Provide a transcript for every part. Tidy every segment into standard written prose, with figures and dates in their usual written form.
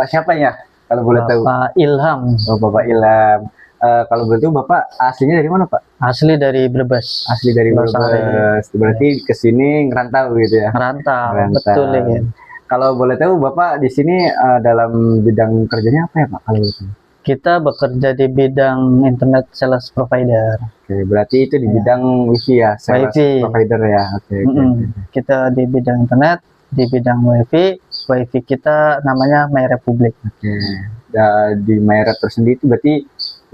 Bapak siapa ya? Kalau boleh tahu. Bapak Ilham. Oh, Bapak Ilham. Kalau boleh tahu Bapak aslinya dari mana, Pak? Asli dari Brebes. Asli dari Losari. Brebes. Berarti ke sini ngerantau gitu ya. Ngerantau, Ngerantau. betul ya. Kalau boleh tahu Bapak di sini dalam bidang kerjanya apa ya, Pak? Kalau boleh tahu. Kita bekerja di bidang internet sales provider. Oke, berarti itu di bidang wifi ya, sales Wifi. provider ya. Oke. Kita di bidang internet, di bidang wifi. Wifi kita namanya My Republic. Oke. Di My Rep tersendiri itu berarti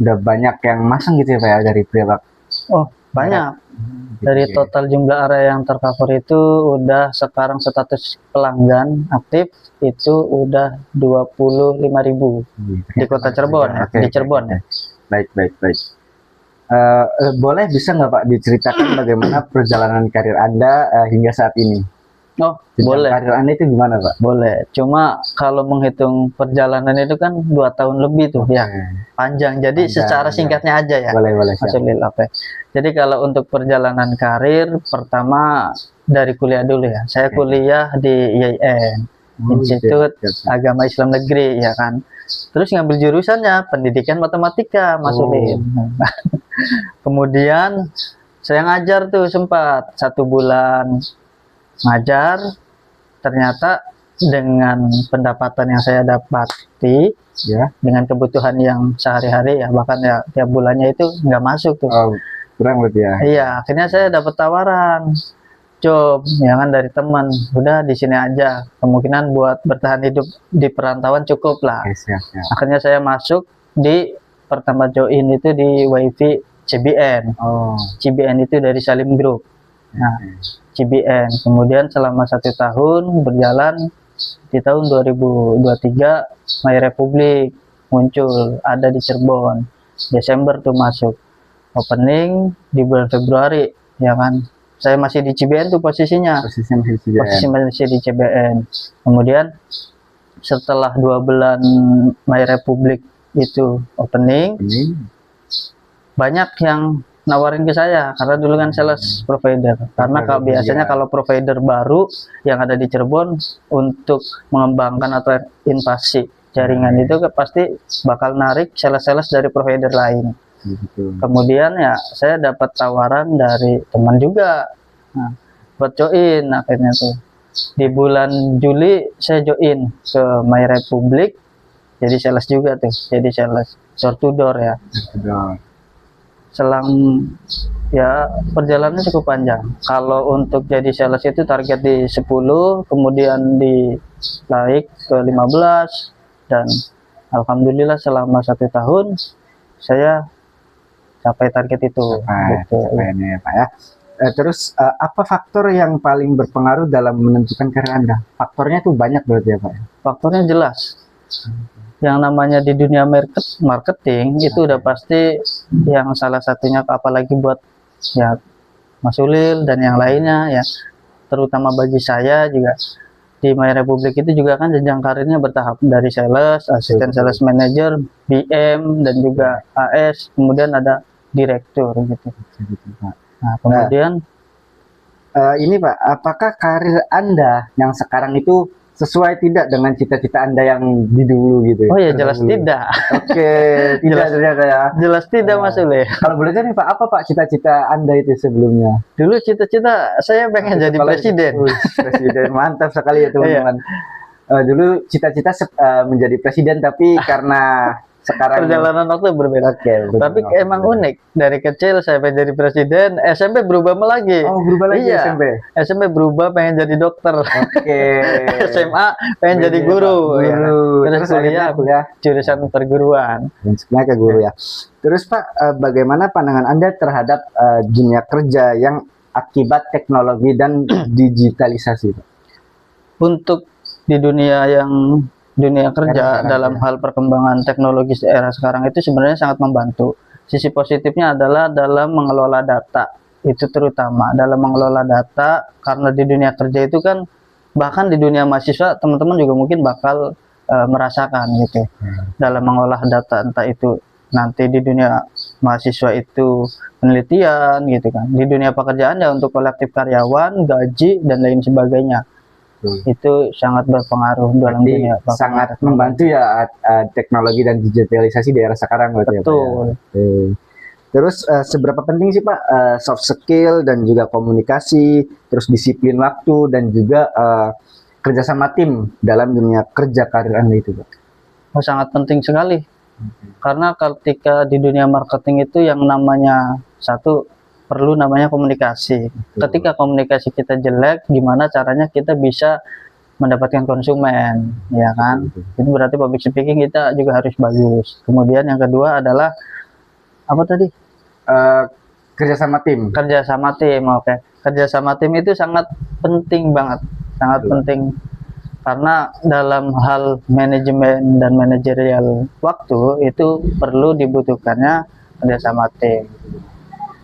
udah banyak yang masang gitu ya, Pak ya, dari berapa? Oh, banyak. Dari total jumlah area yang tercover itu udah sekarang status pelanggan aktif itu udah 25.000 di Kota Cirebon ya, di Cirebon ya. Baik. Boleh bisa nggak Pak diceritakan bagaimana perjalanan karir Anda hingga saat ini? Oh, boleh. Karir Anda itu gimana, Pak? Boleh. Cuma kalau menghitung perjalanan itu kan 2 tahun lebih tuh ya. Panjang. Jadi secara singkatnya aja ya. Boleh. Oke. Jadi kalau untuk perjalanan karir pertama dari kuliah dulu ya. Saya kuliah di IAIN, Institut Agama Islam Negeri ya kan. Terus ngambil jurusannya pendidikan matematika, Mas Ulin. Kemudian saya ngajar tuh sempat 1 bulan ngajar, ternyata dengan pendapatan yang saya dapati ya, dengan kebutuhan yang sehari-hari ya, bahkan ya tiap bulannya itu nggak masuk tuh. Kurang lebih ya. Iya, akhirnya saya dapat tawaran job ya kan dari teman, udah di sini aja, kemungkinan buat bertahan hidup di perantauan cukup lah. Akhirnya saya masuk di pertama join itu di WiFi CBN. CBN itu dari Salim Group. Nah, CBN. Kemudian selama 1 tahun berjalan, di tahun 2023 My Republic muncul, ada di Cirebon. Desember tuh masuk opening di bulan Februari ya kan. Saya masih di CBN tuh posisinya. Posisi masih di CBN. Kemudian setelah 2 bulan My Republic itu opening, banyak yang nawarin ke saya karena dulu kan sales provider. Karena kalau biasanya kalau provider baru yang ada di Cirebon untuk mengembangkan atau invasi jaringan itu pasti bakal narik sales-sales dari provider lain. Kemudian ya saya dapat tawaran dari teman juga, nah, buat join. Akhirnya tuh di bulan Juli saya join ke My Republic, jadi sales juga tuh, jadi sales door to door ya. Selang ya perjalanannya cukup panjang. Kalau untuk jadi sales itu target di 10, kemudian di naik ke 15, dan alhamdulillah selama 1 tahun saya capai target itu. Capaiannya ya, Pak ya. Terus apa faktor yang paling berpengaruh dalam menentukan karir Anda? Faktornya tuh banyak berarti ya, Pak? Faktornya jelas. Yang namanya di dunia marketing itu udah pasti yang salah satunya, apalagi buat ya Mas Ulil dan yang lainnya ya, terutama bagi saya juga di My Republic itu juga kan jenjang karirnya bertahap, dari sales, asisten sales manager, BM, dan juga AS, kemudian ada direktur gitu. Nah, kemudian ini Pak, apakah karir Anda yang sekarang itu sesuai tidak dengan cita-cita Anda yang di dulu gitu? Oh ya, jelas tidak. Oke, tidak ternyata ya. Jelas tidak, Mas Ulil. Kalau boleh tahu nih Pak, apa Pak cita-cita Anda itu sebelumnya? Dulu cita-cita saya pengen jadi presiden. Presiden, mantap sekali ya teman-teman. Dulu cita-cita menjadi presiden, tapi karena sekarang perjalanan waktu berbeda. Tapi emang unik, dari kecil saya pengen jadi presiden, SMP berubah lagi. Oh, berubah lagi. Iya. SMP berubah pengen jadi dokter. SMA pengen jadi guru. Terus kuliah jurusan perguruan. Sebenarnya ke guru ya. Terus Pak, bagaimana pandangan Anda terhadap dunia kerja yang akibat teknologi dan digitalisasi, Pak? Untuk di dunia kerja dalam hal perkembangan teknologi era sekarang itu sebenarnya sangat membantu. Sisi positifnya adalah dalam mengelola data, itu terutama dalam mengelola data, karena di dunia kerja itu kan, bahkan di dunia mahasiswa teman-teman juga mungkin bakal merasakan gitu dalam mengolah data, entah itu nanti di dunia mahasiswa itu penelitian gitu kan, di dunia pekerjaan ya untuk kolektif karyawan, gaji dan lain sebagainya. Itu sangat berpengaruh dalam Berarti dunia sangat teknologi. membantu ya teknologi dan digitalisasi di era sekarang berarti ya, Pak, ya? Betul. Oke. Terus seberapa penting sih Pak soft skill dan juga komunikasi, terus disiplin waktu dan juga kerjasama tim dalam dunia kerja karir Anda itu Pak? Oh, sangat penting sekali. Karena ketika di dunia marketing itu yang namanya satu perlu namanya komunikasi. Ketika komunikasi kita jelek, gimana caranya kita bisa mendapatkan konsumen, ya kan? Itu berarti public speaking kita juga harus bagus. Kemudian yang kedua adalah apa tadi? Kerjasama tim. Kerjasama tim, oke. Kerjasama tim itu sangat penting banget, sangat penting. Karena dalam hal manajemen dan manajerial waktu itu perlu dibutuhkannya kerjasama tim.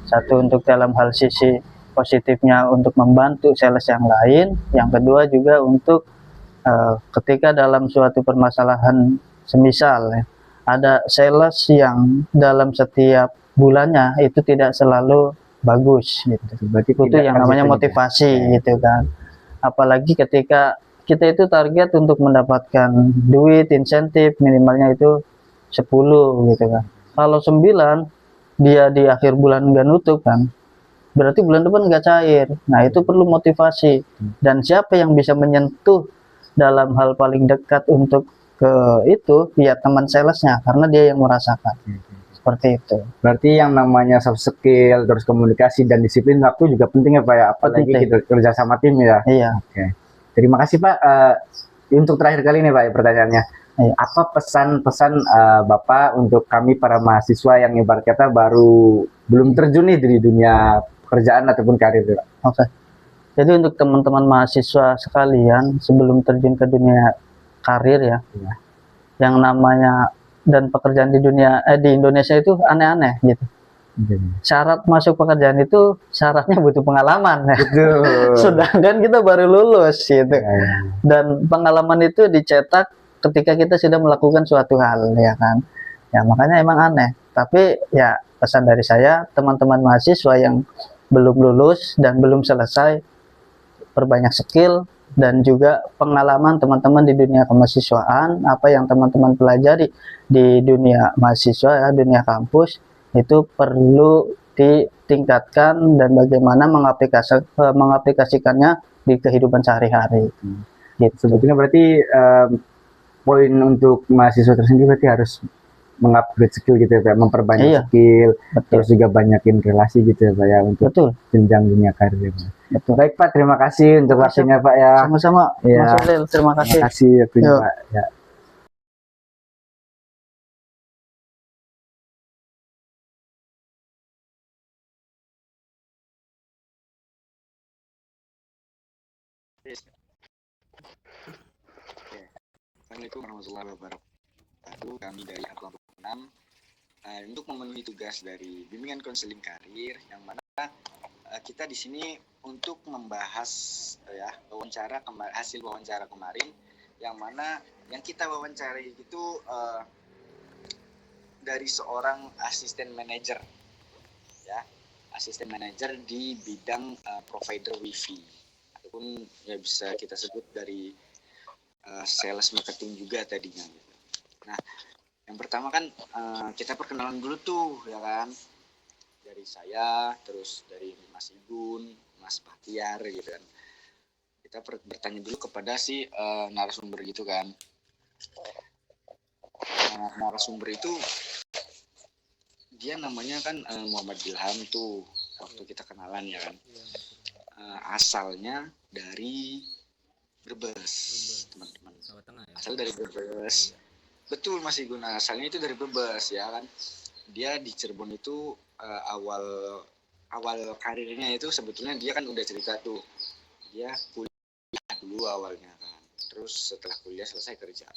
Satu untuk dalam hal sisi positifnya untuk membantu sales yang lain, yang kedua juga untuk ketika dalam suatu permasalahan semisal ya, ada sales yang dalam setiap bulannya itu tidak selalu bagus gitu. Berarti Itu yang namanya motivasi gitu kan. Apalagi ketika kita itu target untuk mendapatkan duit insentif minimalnya itu 10 gitu kan. Kalau 9 dia di akhir bulan nggak nutup kan, berarti bulan depan nggak cair. Nah itu perlu motivasi, dan siapa yang bisa menyentuh dalam hal paling dekat untuk ke itu ya teman salesnya, karena dia yang merasakan. Seperti itu. Berarti yang namanya soft skill, terus komunikasi dan disiplin waktu juga penting ya Pak ya, apalagi kita kerja sama tim ya. Iya. Oke. Terima kasih Pak. Untuk terakhir kali ini Pak pertanyaannya. Iya. Apa pesan-pesan Bapak untuk kami para mahasiswa yang ibarat kata baru belum terjun nih di dunia pekerjaan ataupun karir Pak? Oke. Jadi untuk teman-teman mahasiswa sekalian sebelum terjun ke dunia karir ya, yang namanya dan pekerjaan di dunia di Indonesia itu aneh-aneh gitu. Syarat masuk pekerjaan itu syaratnya butuh pengalaman. Betul. Sedangkan kita baru lulus gitu. Dan pengalaman itu dicetak ketika kita sudah melakukan suatu hal ya kan. Ya makanya emang aneh. Tapi ya pesan dari saya teman-teman mahasiswa yang belum lulus dan belum selesai, perbanyak skill dan juga pengalaman teman-teman di dunia kemahasiswaan, apa yang teman-teman pelajari di dunia mahasiswa ya, dunia kampus itu perlu ditingkatkan dan bagaimana mengaplikasikannya di kehidupan sehari-hari. Gitu. Sebetulnya berarti poin untuk mahasiswa tersendiri berarti harus mengupgrade skill gitu ya Pak, memperbanyak skill, terus juga banyakin relasi gitu ya Pak ya untuk jenjang dunia karir. Betul. Baik Pak, terima kasih untuk waktunya Pak ya. Sama-sama. Ya. Mas Ulil, terima kasih. Terima kasih waktunya Pak. Ya. Assalamualaikum warahmatullahi wabarakatuh. Kami dari A6 untuk memenuhi tugas dari bimbingan konseling karir, yang mana kita di sini untuk membahas ya hasil wawancara kemarin, yang mana yang kita wawancari itu dari seorang asisten manajer ya, asisten manajer di bidang provider wifi, ataupun ya bisa kita sebut dari sales marketing juga tadinya gitu. Nah, yang pertama kan kita perkenalan dulu tuh ya kan, dari saya, terus dari Mas Igun, Mas Bahtiar gitu kan. Kita bertanya dulu kepada si narasumber gitu kan. Narasumber itu dia namanya kan Muhammad Ilham tuh, waktu kita kenalan ya kan. Asalnya dari Brebes, teman-teman. Asal dari Brebes. Betul Mas Igun, asalnya itu dari Brebes ya kan. Dia di Cirebon itu awal karirnya itu sebetulnya dia kan udah cerita tuh. Dia kuliah dulu awalnya kan. Terus setelah kuliah selesai kerja.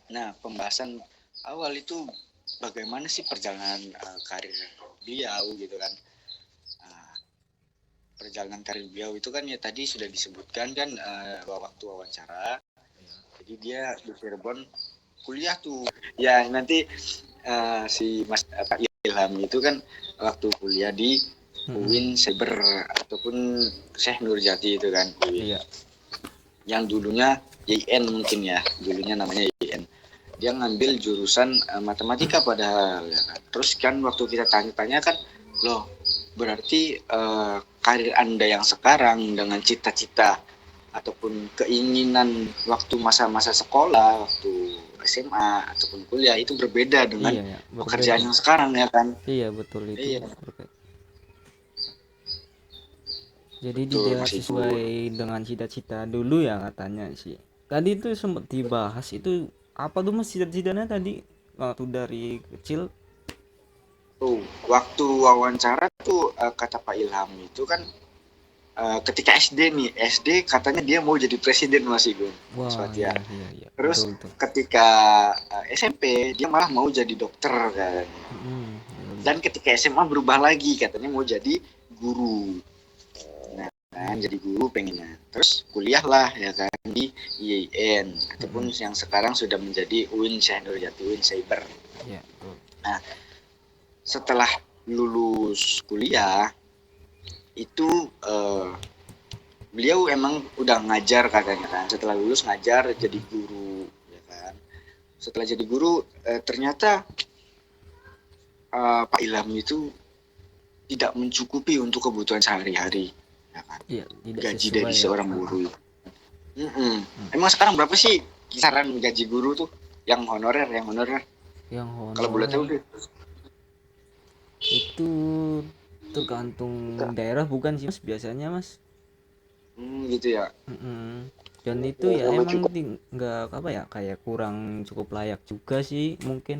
Nah, pembahasan awal itu bagaimana sih perjalanan karir beliau gitu kan. Perjalanan karir beliau itu kan ya tadi sudah disebutkan kan waktu wawancara. Jadi dia di Cirebon kuliah tuh. Ya nanti si Mas Pak Ilham itu kan waktu kuliah di UIN Cyber ataupun Syekh Nurjati itu kan UIN. Iya. Yang dulunya YIN mungkin ya, dulunya namanya YIN. Dia ngambil jurusan matematika padahal ya kan. Terus kan waktu kita tanya-tanya kan, loh berarti karir Anda yang sekarang dengan cita-cita ataupun keinginan waktu masa-masa sekolah, waktu SMA ataupun kuliah itu berbeda dengan pekerjaan yang sekarang ya kan. Iya betul itu. Iya. Jadi tidak sesuai dengan cita-cita dulu ya katanya sih. Tadi itu sempat dibahas itu apa tuh mas cita-citanya tadi waktu dari kecil? Tuh, waktu wawancara tuh kata Pak Ilham itu kan ketika SD nih, SD katanya dia mau jadi presiden Mas Igun. Wah, iya. Terus betul. Ketika SMP dia malah mau jadi dokter kan. Dan ketika SMA berubah lagi katanya mau jadi guru. Nah, jadi guru pengennya. Terus kuliah lah ya kan di IAIN ataupun yang sekarang sudah menjadi UIN Syekh Nurjati, UIN Cyber. Iya. Nah, setelah lulus kuliah itu beliau emang udah ngajar katanya kan. Setelah lulus ngajar jadi guru ya kan. Setelah jadi guru ternyata Pak Ilham itu tidak mencukupi untuk kebutuhan sehari-hari ya kan. Iya, gaji dari seorang guru. Emang sekarang berapa sih kisaran gaji guru tuh yang honorer? Kalau boleh tahu deh. Itu tergantung daerah bukan sih mas biasanya mas. Gitu ya. Dan itu ya emang nggak apa ya kayak kurang cukup layak juga sih mungkin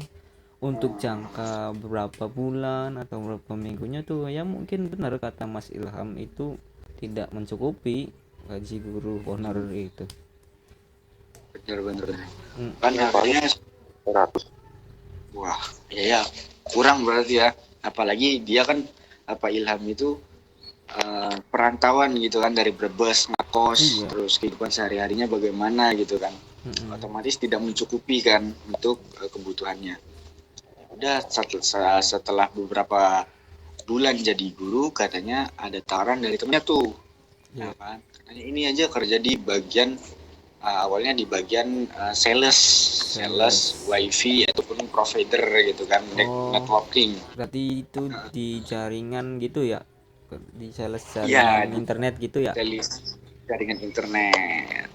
untuk jangka beberapa bulan atau beberapa minggunya tuh ya mungkin benar kata Mas Ilham itu tidak mencukupi gaji guru honorer itu. Benar. Kan harganya 100. Wah, ya kurang berarti ya. Apalagi dia kan Pak Ilham itu perantauan gitu kan dari Brebes ngekos, terus kehidupan sehari-harinya bagaimana gitu kan. Otomatis tidak mencukupi kan untuk kebutuhannya. Udah setelah beberapa bulan jadi guru katanya ada tawaran dari temennya tuh. Ya kan? Katanya ini aja kerja di bagian awalnya di bagian sales wifi ataupun provider gitu kan, networking. Berarti itu di jaringan gitu ya, di sales jaringan internet gitu ya? Jaringan internet.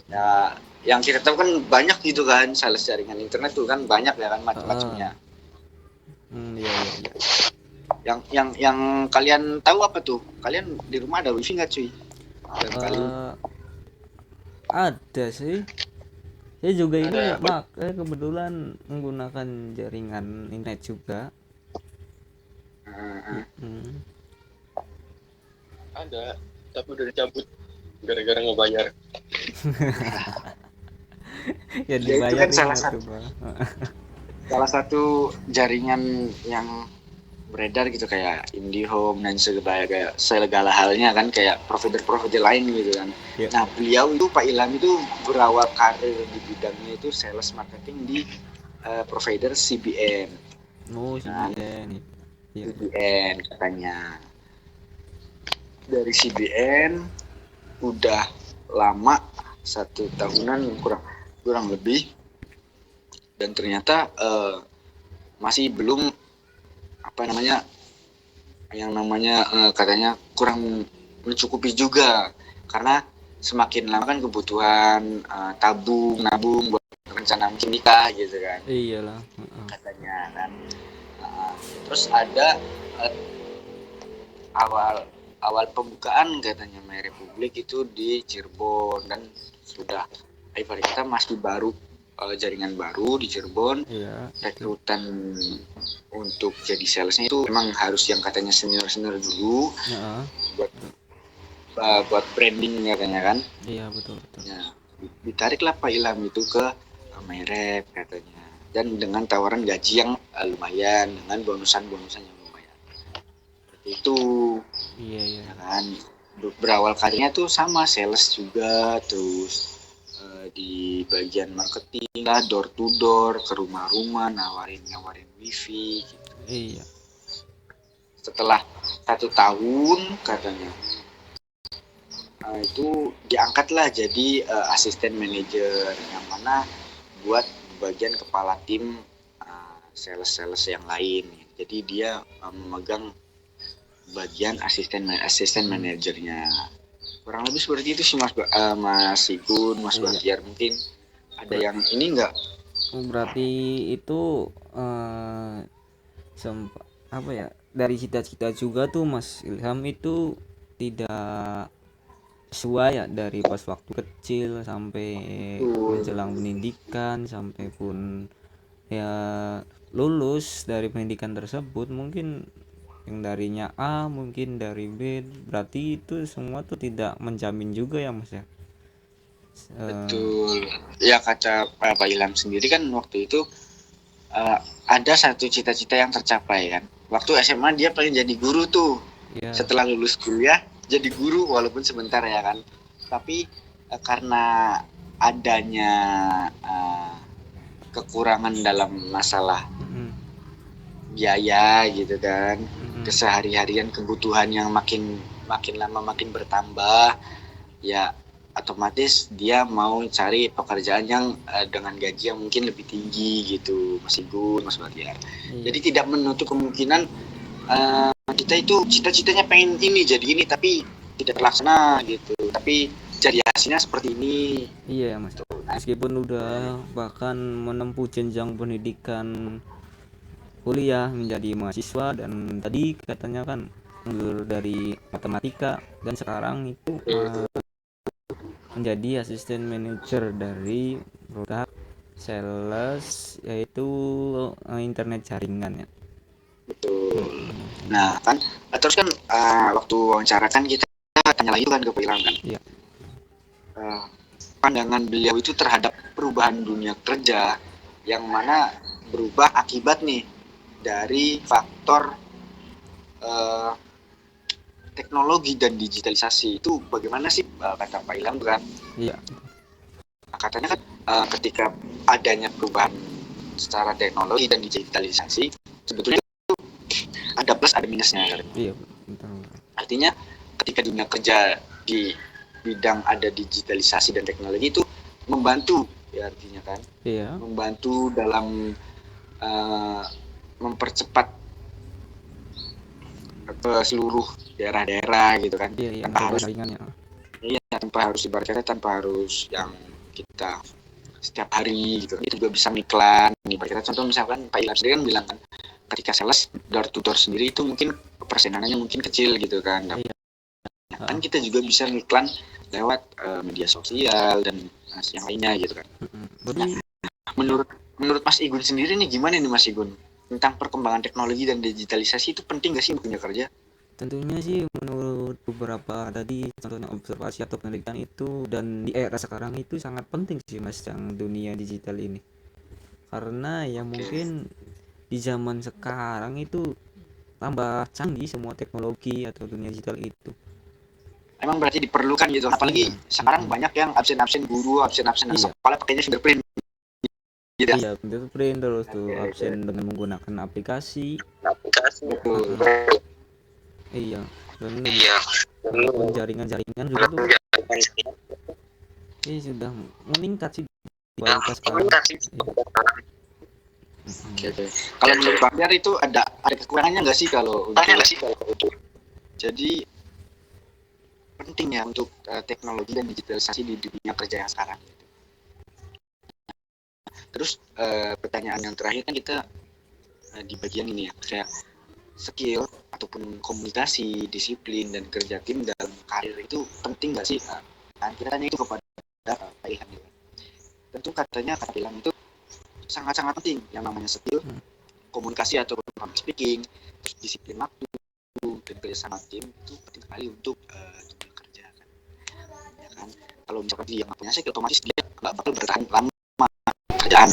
Ya, yang kita tahu kan banyak gitu kan, sales jaringan internet tuh kan banyak ya kan macam-macamnya. Iya. Yang kalian tahu apa tuh? Kalian di rumah ada wifi nggak cuy? Ada sih. Saya juga ini kebetulan menggunakan jaringan internet juga. Ada, tapi udah dicabut gara-gara nggak bayar. Ya dibayar itu kan salah satu jaringan yang beredar gitu kayak IndiHome dan segala halnya kan kayak provider lain gitu kan. Nah beliau itu Pak Ilham itu berawal karir di bidangnya itu sales marketing di provider CBN. CBN katanya. Dari CBN udah lama 1 tahunan kurang lebih dan ternyata masih belum katanya kurang mencukupi juga karena semakin lama kan kebutuhan nabung buat rencana nikah gitu kan. Iyalah. Katanya kan. Terus ada awal pembukaan katanya My Republik itu di Cirebon dan sudah ibarat kita masih baru jaringan baru di Cirebon. Rekrutan untuk jadi salesnya itu memang harus yang katanya senior dulu buat branding katanya kan. Iya betul. Ya, ditariklah Pak Ilham itu ke Merep katanya dan dengan tawaran gaji yang lumayan dengan bonusan yang lumayan. Seperti itu. Iya. Ya kan berawal karirnya tuh sama sales juga terus di bagian marketing lah, door to door ke rumah-rumah nawarin wifi gitu. Iya. Setelah 1 tahun katanya. Itu diangkatlah jadi asisten manajer, yang mana buat bagian kepala tim sales yang lain. Jadi dia memegang bagian asisten manajernya. Kurang lebih seperti itu sih Mas Igun, Mas Bahtiar. Mungkin ada yang ini enggak? Berarti itu apa ya, dari cita-cita juga tuh Mas Ilham itu tidak sesuai ya, dari pas waktu kecil sampai menjelang pendidikan, sampai pun ya lulus dari pendidikan tersebut, mungkin yang darinya A mungkin dari B, berarti itu semua tuh tidak menjamin juga ya Mas ya. Betul ya, kata Pak Ilham sendiri kan waktu itu ada satu cita-cita yang tercapai kan. Waktu SMA dia pengen jadi guru tuh, setelah lulus kuliah jadi guru walaupun sebentar ya kan, tapi karena adanya kekurangan dalam masalah biaya gitu kan, kesehari-harian kebutuhan yang makin lama makin bertambah, ya otomatis dia mau cari pekerjaan yang dengan gaji yang mungkin lebih tinggi gitu, Mas Igun, Mas Bahtiar. Jadi tidak menutup kemungkinan kita itu cita-citanya pengen ini jadi ini tapi tidak terlaksana gitu, tapi jadi hasilnya seperti ini. Iya Mas, meskipun udah bahkan menempuh jenjang pendidikan kuliah menjadi mahasiswa, dan tadi katanya kan dari matematika, dan sekarang itu menjadi asisten manajer dari produk sales, yaitu internet jaringan ya. Betul. Nah kan terus kan waktu wawancara kan kita tanya lagi kan ke Pak Ilham kan. Iya. Pandangan beliau itu terhadap perubahan dunia kerja yang mana berubah akibat nih dari faktor teknologi dan digitalisasi. Itu bagaimana sih kata Pak Ilham kan? Iya. Katanya kan ketika adanya perubahan secara teknologi dan digitalisasi, sebetulnya itu ada plus ada minusnya. Iya, betul. Artinya ketika dunia kerja di bidang ada digitalisasi dan teknologi itu membantu ya, artinya kan? Iya. Membantu dalam mempercepat ke seluruh daerah-daerah gitu kan. Iya, tanpa harus ibaratnya tanpa harus yang kita setiap hari gitu. Itu juga bisa iklan. Ibaratnya contoh misalkan Pak Ilham sendiri kan bilang kan, ketika sales door to door sendiri itu mungkin persenannya mungkin kecil gitu kan. Iya. Kan kita juga bisa iklan lewat media sosial dan yang lainnya gitu kan. Nah, menurut Mas Igun sendiri nih gimana nih Mas Igun tentang perkembangan teknologi dan digitalisasi itu penting gak sih untuk dunia kerja? Tentunya sih menurut beberapa tadi contohnya observasi atau penelitian itu, dan di era sekarang itu sangat penting sih Mas yang dunia digital ini, karena ya mungkin di zaman sekarang itu tambah canggih semua teknologi atau dunia digital itu. Emang berarti diperlukan gitu, apalagi sekarang banyak yang absen guru, absen sekolah pakainya fingerprint. Gitu. Iya, fingerprint terus tuh absen dengan menggunakan aplikasi. Betul. Iya, dan jaringan juga tuh sudah meningkat sih kualitas sekarang. Kalau menurut Bang Yar itu ada kekurangannya nggak sih kalau untuk jadi penting ya untuk teknologi dan digitalisasi di dunia kerja yang sekarang. Terus pertanyaan yang terakhir kan kita di bagian ini ya, kayak skill ataupun komunikasi, disiplin dan kerja tim dalam karir itu penting nggak sih? Nah, kita tanya itu kepada Pak Ilham. Tentu katanya Pak Ilham itu sangat-sangat penting yang namanya skill, komunikasi ataupun public speaking, disiplin waktu dan kerjasama tim itu penting sekali untuk dunia kerja kan. Ya kan? Kalau misalkan dia nggak punya skill, otomatis dia nggak bakal bertahan lama kerjaan.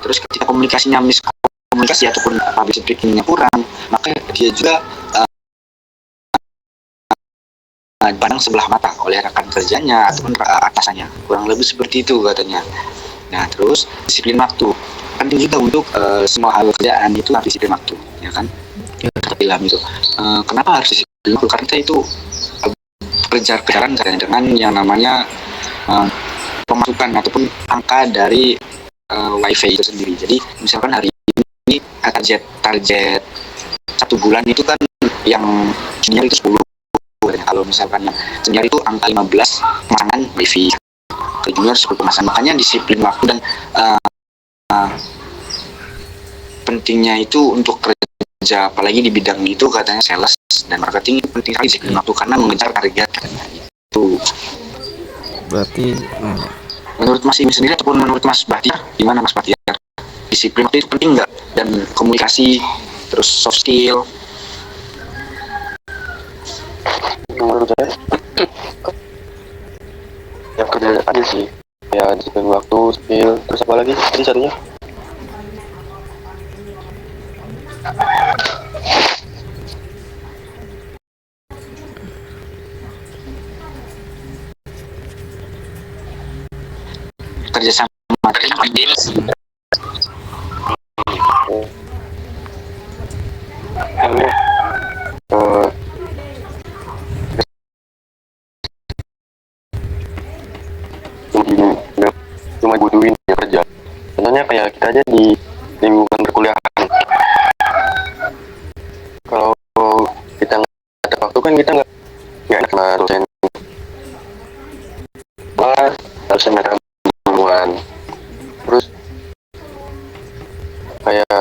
Terus ketika komunikasinya komunikasi ataupun public speakingnya kurang, maka dia juga dipandang sebelah mata oleh rekan kerjanya ataupun atasannya, kurang lebih seperti itu katanya. Nah terus disiplin waktu penting juga untuk semua hal kerjaan itu harus disiplin waktu, ya kan? Ilham itu. Kenapa harus disiplin? Karena itu kejar-kejaran dengan yang namanya pemasukan ataupun angka dari wifi itu sendiri. Jadi misalkan hari ini target satu bulan itu kan yang senior itu 10. Kalau misalkan yang senior itu angka 15 pemasangan wifi, ke junior 10 pemasangan. Makanya disiplin waktu dan pentingnya itu untuk kerja, apalagi di bidang itu katanya sales dan marketing penting sekali disiplin waktu karena mengejar target itu. Berarti menurut Mas Imi sendiri ataupun menurut Mas Bahtiar, gimana Mas Bahtiar? Disiplin waktu itu penting nggak? Dan komunikasi, terus soft skill? Menurut saya yang kerja aja sih, ya disiplin waktu, skill, terus apa lagi tadi satunya? Kerja sama tim. Cuma butuhin ya kerja. Contohnya kayak kita aja di lingkungan perkuliahan. Kalau kita nggak ada waktu kan kita nggak enak sama dosen. Malah dosen mereka duluan. Terus kayak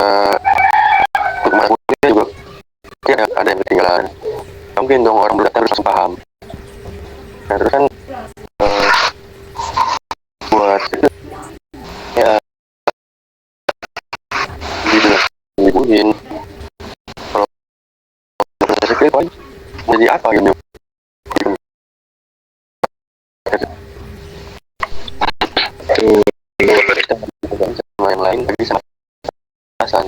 untuk mata kuliah juga kayak ada yang ketinggalan. Mungkin dong orang belajar langsung paham. Nah terus kan buat ya dibuhin kalau skill kan jadi apa gitu sama yang lain lagi sama perasaan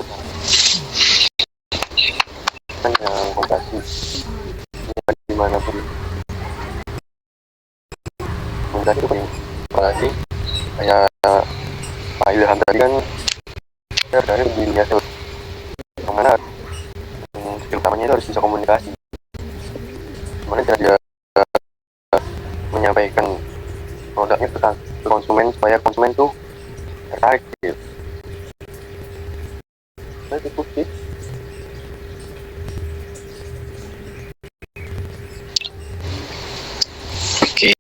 kan yang komunikasi dimanapun komunikasi itu penting apalagi kayak Pak Ilham tadi kan saya berani di dunia sales yang mana skill utamanya itu harus bisa komunikasi gimana cara dia menyampaikan produknya ke konsumen supaya konsumen tuh tertarik gitu. Nah itu sih. Oke.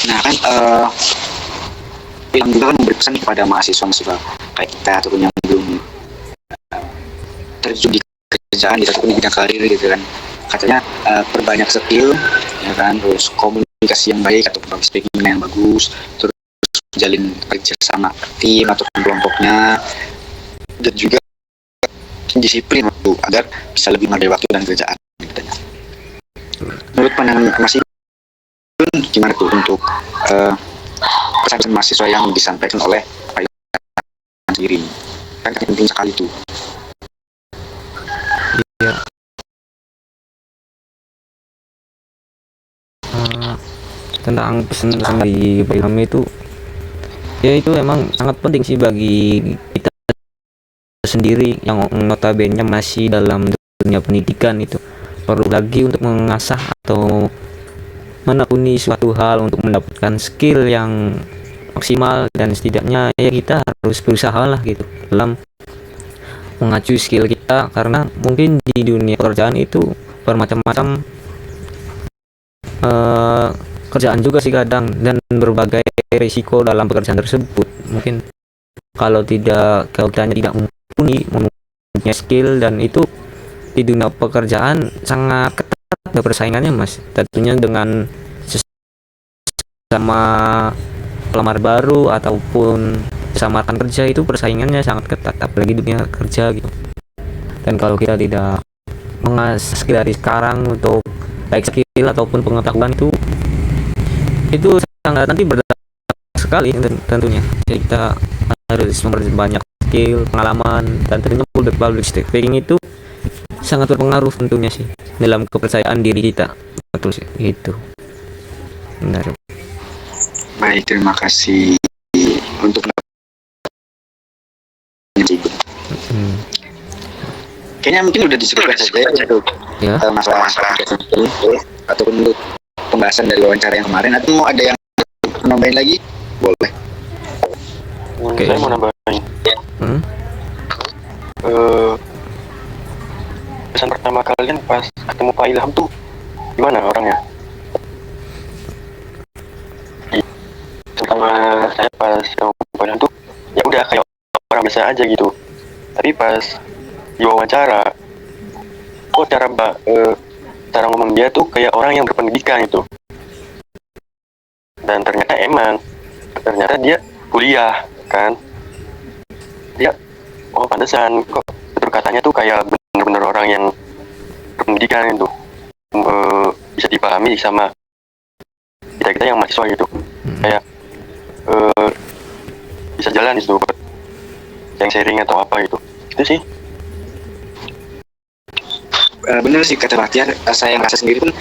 Nah kan yang juga kan memberi pesan kepada mahasiswa kayak kita ataupun yang belum terjun di kerjaan gitu ataupun di bidang karir gitu kan, katanya perbanyak skill ya kan, terus komunikasi yang baik atau public speaking yang bagus, terus jalin kerja sama tim atau kelompoknya, dan juga disiplin waktu agar bisa lebih menghargai waktu dan kerjaan katanya. Menurut pandangan Mas Ibun gimana tuh untuk pesan-pesan mahasiswa yang disampaikan oleh Pak Ilham sendiri, kan penting sekali tuh. Iya. Tentang pesan-pesan dari Pak Ilham itu, ya itu emang sangat penting sih bagi kita sendiri yang notabene masih dalam dunia pendidikan. Itu perlu lagi untuk mengasah atau menekuni suatu hal untuk mendapatkan skill yang maksimal, dan setidaknya ya kita harus berusaha lah gitu dalam mengacu skill kita, karena mungkin di dunia pekerjaan itu bermacam-macam kerjaan juga sih kadang, dan berbagai risiko dalam pekerjaan tersebut. Mungkin kalau kitanya tidak mempunyai skill, dan itu di dunia pekerjaan sangat ketat persaingannya Mas, tentunya dengan sesama pelamar baru ataupun sesama rekan kerja itu persaingannya sangat ketat, apalagi dunia kerja gitu. Dan kalau kita tidak mengasah skill dari sekarang untuk baik skill ataupun pengetahuan itu sangat nanti berdampak sekali tentunya. Jadi kita harus memperbanyak skill, pengalaman, dan tentunya public speaking itu sangat berpengaruh tentunya sih dalam kepercayaan diri kita. Betul sih itu. Benar. Baik, terima kasih untuk kayaknya mungkin udah disebutkan saja ya, masalah ini ataupun untuk pembahasan dari wawancara yang kemarin, atau mau ada yang nambahin lagi? Boleh. Saya mau nambahin. Pesan pertama kalian pas ketemu Pak Ilham tuh gimana orangnya? Pertama saya pas ketemu Pak Ilham tuh ya udah kayak orang biasa aja gitu. Tapi pas diwawancara, kok cara ngomong dia tuh kayak orang yang berpendidikan gitu. Dan ternyata dia kuliah kan. Dia pantesan kok katanya tuh kayak bener-bener orang yang berpendidikan itu, bisa dipahami sama kita yang mahasiswa gitu. Kayak bisa jalan itu yang sharing atau apa gitu. Itu sih. Bener sih kata Bahtiar, saya ngerasa sendiri pun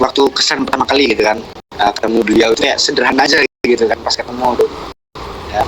waktu kesan pertama kali gitu kan, ketemu beliau itu ya sederhana aja gitu kan pas ketemu tuh ya,